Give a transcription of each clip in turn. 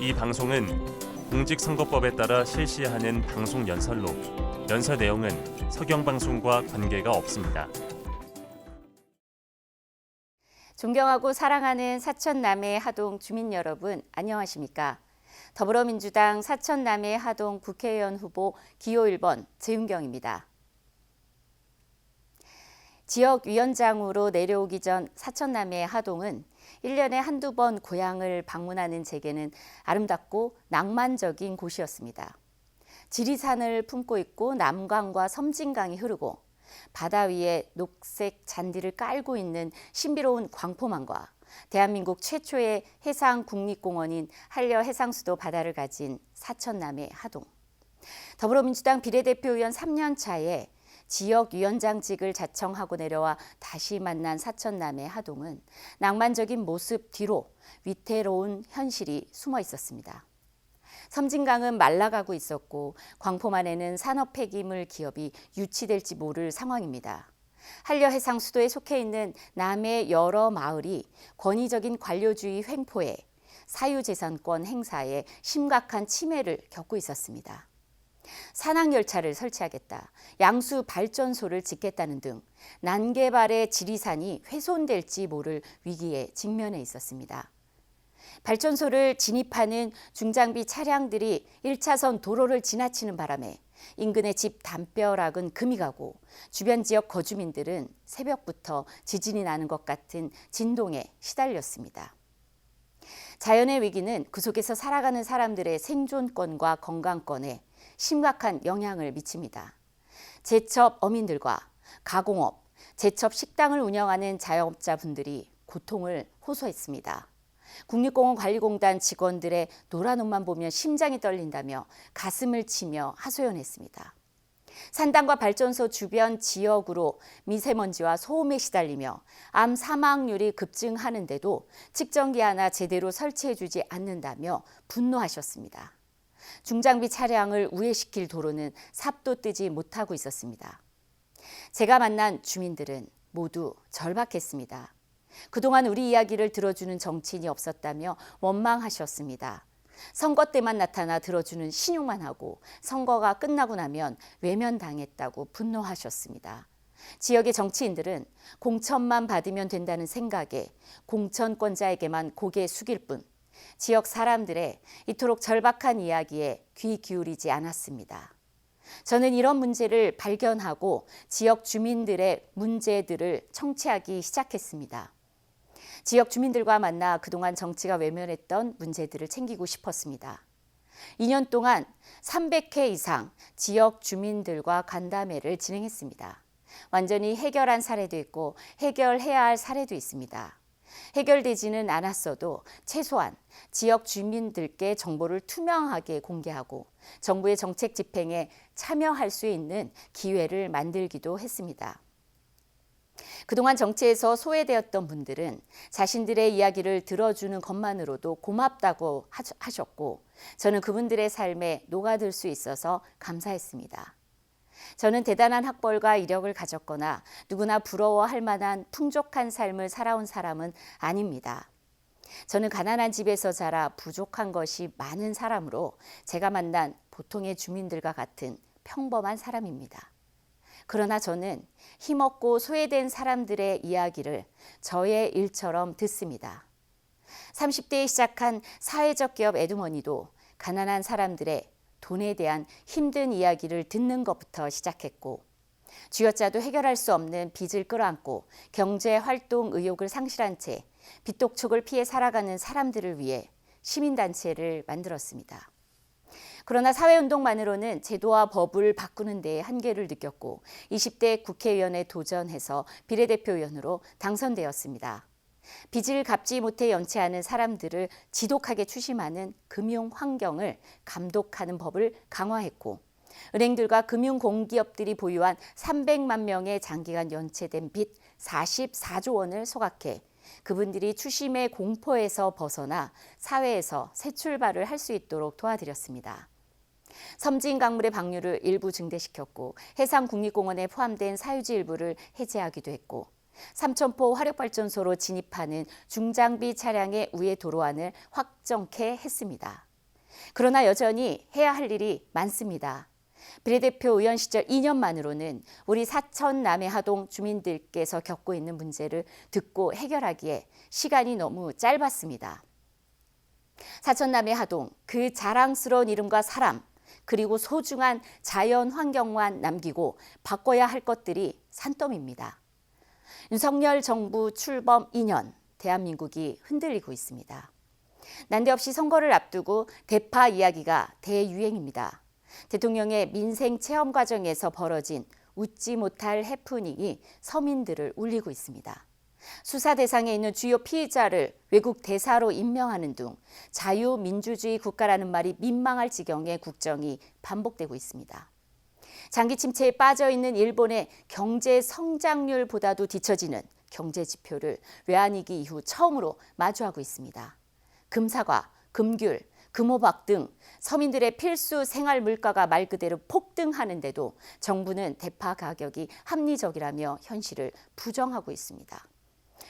이 방송은 공직선거법에 따라 실시하는 방송 연설로 연설 내용은 서경방송과 관계가 없습니다. 존경하고 사랑하는 사천남해 하동 주민 여러분, 안녕하십니까? 더불어민주당 사천남해 하동 국회의원 후보 기호 1번 재윤경입니다. 지역위원장으로 내려오기 전 사천남해 하동은 1년에 한두 번 고향을 방문하는 제게는 아름답고 낭만적인 곳이었습니다. 지리산을 품고 있고 남강과 섬진강이 흐르고 바다 위에 녹색 잔디를 깔고 있는 신비로운 광포만과 대한민국 최초의 해상 국립공원인 한려 해상수도 바다를 가진 사천남해 하동. 더불어민주당 비례대표위원 3년 차에 지역위원장직을 자청하고 내려와 다시 만난 사천남해 하동은 낭만적인 모습 뒤로 위태로운 현실이 숨어 있었습니다. 섬진강은 말라가고 있었고 광포만에는 산업 폐기물 기업이 유치될지 모를 상황입니다. 한려해상 수도에 속해 있는 남해 여러 마을이 권위적인 관료주의 횡포에 사유재산권 행사에 심각한 침해를 겪고 있었습니다. 산악열차를 설치하겠다, 양수 발전소를 짓겠다는 등 난개발의 지리산이 훼손될지 모를 위기에 직면해 있었습니다. 발전소를 진입하는 중장비 차량들이 1차선 도로를 지나치는 바람에 인근의 집 담벼락은 금이 가고 주변 지역 거주민들은 새벽부터 지진이 나는 것 같은 진동에 시달렸습니다. 자연의 위기는 그 속에서 살아가는 사람들의 생존권과 건강권에 심각한 영향을 미칩니다. 제첩 어민들과 가공업, 제첩 식당을 운영하는 자영업자분들이 고통을 호소했습니다. 국립공원관리공단 직원들의 노란 옷만 보면 심장이 떨린다며 가슴을 치며 하소연했습니다. 산당과 발전소 주변 지역으로 미세먼지와 소음에 시달리며 암 사망률이 급증하는데도 측정기 하나 제대로 설치해주지 않는다며 분노하셨습니다. 중장비 차량을 우회시킬 도로는 삽도 뜨지 못하고 있었습니다. 제가 만난 주민들은 모두 절박했습니다. 그동안 우리 이야기를 들어주는 정치인이 없었다며 원망하셨습니다. 선거 때만 나타나 들어주는 신용만 하고 선거가 끝나고 나면 외면당했다고 분노하셨습니다. 지역의 정치인들은 공천만 받으면 된다는 생각에 공천권자에게만 고개 숙일 뿐 지역 사람들의 이토록 절박한 이야기에 귀 기울이지 않았습니다. 저는 이런 문제를 발견하고 지역 주민들의 문제들을 청취하기 시작했습니다. 지역 주민들과 만나 그동안 정치가 외면했던 문제들을 챙기고 싶었습니다. 2년 동안 300회 이상 지역 주민들과 간담회를 진행했습니다. 완전히 해결한 사례도 있고 해결해야 할 사례도 있습니다. 해결되지는 않았어도 최소한 지역 주민들께 정보를 투명하게 공개하고 정부의 정책 집행에 참여할 수 있는 기회를 만들기도 했습니다. 그동안 정치에서 소외되었던 분들은 자신들의 이야기를 들어주는 것만으로도 고맙다고 하셨고 저는 그분들의 삶에 녹아들 수 있어서 감사했습니다. 저는 대단한 학벌과 이력을 가졌거나 누구나 부러워할 만한 풍족한 삶을 살아온 사람은 아닙니다. 저는 가난한 집에서 자라 부족한 것이 많은 사람으로 제가 만난 보통의 주민들과 같은 평범한 사람입니다. 그러나 저는 힘없고 소외된 사람들의 이야기를 저의 일처럼 듣습니다. 30대에 시작한 사회적 기업 에드머니도 가난한 사람들의 돈에 대한 힘든 이야기를 듣는 것부터 시작했고 쥐어짜도 해결할 수 없는 빚을 끌어안고 경제활동 의욕을 상실한 채 빚독촉을 피해 살아가는 사람들을 위해 시민단체를 만들었습니다. 그러나 사회운동만으로는 제도와 법을 바꾸는 데에 한계를 느꼈고 20대 국회의원에 도전해서 비례대표위원으로 당선되었습니다. 빚을 갚지 못해 연체하는 사람들을 지독하게 추심하는 금융 환경을 감독하는 법을 강화했고 은행들과 금융공기업들이 보유한 300만 명의 장기간 연체된 빚 44조 원을 소각해 그분들이 추심의 공포에서 벗어나 사회에서 새 출발을 할 수 있도록 도와드렸습니다. 섬진강물의 방류를 일부 증대시켰고 해상국립공원에 포함된 사유지 일부를 해제하기도 했고 삼천포 화력발전소로 진입하는 중장비 차량의 우회 도로안을 확정케 했습니다. 그러나 여전히 해야 할 일이 많습니다. 비례대표 의원 시절 2년만으로는 우리 사천 남해 하동 주민들께서 겪고 있는 문제를 듣고 해결하기에 시간이 너무 짧았습니다. 사천 남해 하동, 그 자랑스러운 이름과 사람, 그리고 소중한 자연 환경만 남기고 바꿔야 할 것들이 산더미입니다. 윤석열 정부 출범 2년, 대한민국이 흔들리고 있습니다. 난데없이 선거를 앞두고 대파 이야기가 대유행입니다. 대통령의 민생 체험 과정에서 벌어진 웃지 못할 해프닝이 서민들을 울리고 있습니다. 수사 대상에 있는 주요 피의자를 외국 대사로 임명하는 등 자유민주주의 국가라는 말이 민망할 지경의 국정이 반복되고 있습니다. 장기 침체에 빠져 있는 일본의 경제 성장률보다도 뒤처지는 경제 지표를 외환위기 이후 처음으로 마주하고 있습니다. 금사과, 금귤, 금호박 등 서민들의 필수 생활 물가가 말 그대로 폭등하는데도 정부는 대파 가격이 합리적이라며 현실을 부정하고 있습니다.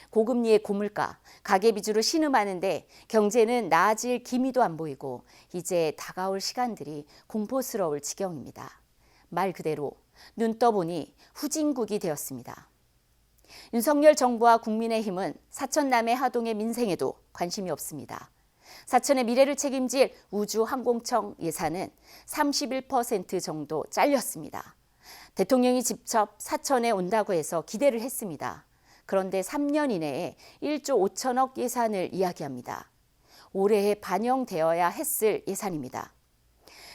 고금리의 고물가, 가계비주로 신음하는데 경제는 나아질 기미도 안 보이고 이제 다가올 시간들이 공포스러울 지경입니다. 말 그대로 눈 떠보니 후진국이 되었습니다. 윤석열 정부와 국민의힘은 사천 남해 하동의 민생에도 관심이 없습니다. 사천의 미래를 책임질 우주항공청 예산은 31% 정도 잘렸습니다. 대통령이 직접 사천에 온다고 해서 기대를 했습니다. 그런데 3년 이내에 1조 5천억 예산을 이야기합니다. 올해에 반영되어야 했을 예산입니다.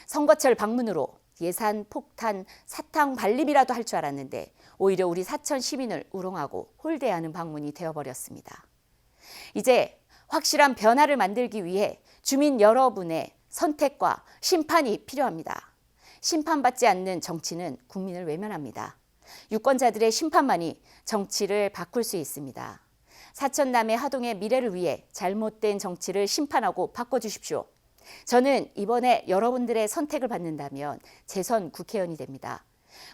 선거철 방문으로 예산 폭탄, 사탕 발림이라도 할 줄 알았는데 오히려 우리 사천 시민을 우롱하고 홀대하는 방문이 되어버렸습니다. 이제 확실한 변화를 만들기 위해 주민 여러분의 선택과 심판이 필요합니다. 심판받지 않는 정치는 국민을 외면합니다. 유권자들의 심판만이 정치를 바꿀 수 있습니다. 사천 남해 하동의 미래를 위해 잘못된 정치를 심판하고 바꿔주십시오. 저는 이번에 여러분들의 선택을 받는다면 재선 국회의원이 됩니다.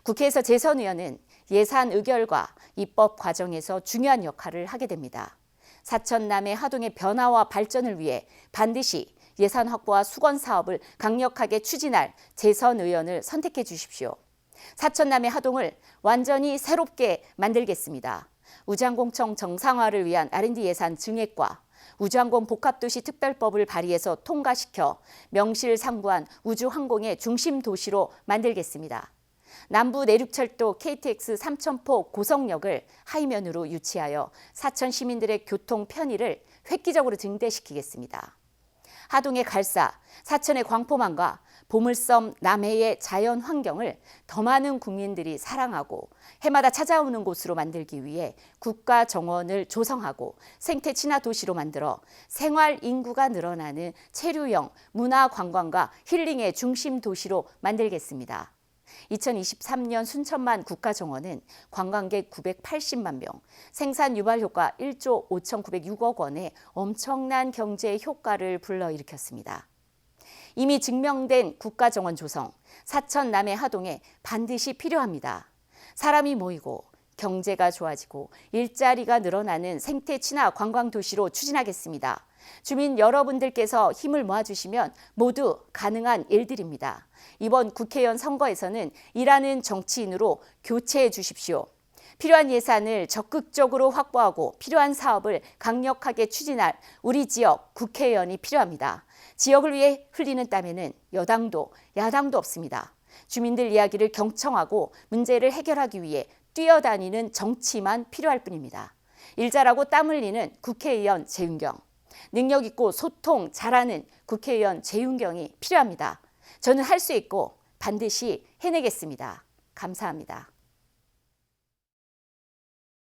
국회에서 재선 의원은 예산 의결과 입법 과정에서 중요한 역할을 하게 됩니다. 사천 남해 하동의 변화와 발전을 위해 반드시 예산 확보와 수건 사업을 강력하게 추진할 재선 의원을 선택해 주십시오. 사천 남해 하동을 완전히 새롭게 만들겠습니다. 우주항공청 정상화를 위한 R&D 예산 증액과 우주항공 복합도시 특별법을 발의해서 통과시켜 명실상부한 우주항공의 중심 도시로 만들겠습니다. 남부 내륙철도 KTX 삼천포 고성역을 하이면으로 유치하여 사천 시민들의 교통 편의를 획기적으로 증대시키겠습니다. 하동의 갈사, 사천의 광포만과 보물섬 남해의 자연 환경을 더 많은 국민들이 사랑하고 해마다 찾아오는 곳으로 만들기 위해 국가 정원을 조성하고 생태 친화 도시로 만들어 생활 인구가 늘어나는 체류형 문화 관광과 힐링의 중심 도시로 만들겠습니다. 2023년 순천만 국가정원은 관광객 980만 명, 생산 유발 효과 1조 5,906억 원의 엄청난 경제 효과를 불러일으켰습니다. 이미 증명된 국가정원 조성, 사천 남해 하동에 반드시 필요합니다. 사람이 모이고 경제가 좋아지고 일자리가 늘어나는 생태 친화 관광 도시로 추진하겠습니다. 주민 여러분들께서 힘을 모아주시면 모두 가능한 일들입니다. 이번 국회의원 선거에서는 일하는 정치인으로 교체해 주십시오. 필요한 예산을 적극적으로 확보하고 필요한 사업을 강력하게 추진할 우리 지역 국회의원이 필요합니다. 지역을 위해 흘리는 땀에는 여당도 야당도 없습니다. 주민들 이야기를 경청하고 문제를 해결하기 위해 뛰어다니는 정치만 필요할 뿐입니다. 일 잘하고 땀 흘리는 국회의원 재윤경, 능력 있고 소통 잘하는 국회의원 재윤경이 필요합니다. 저는 할 수 있고 반드시 해내겠습니다. 감사합니다.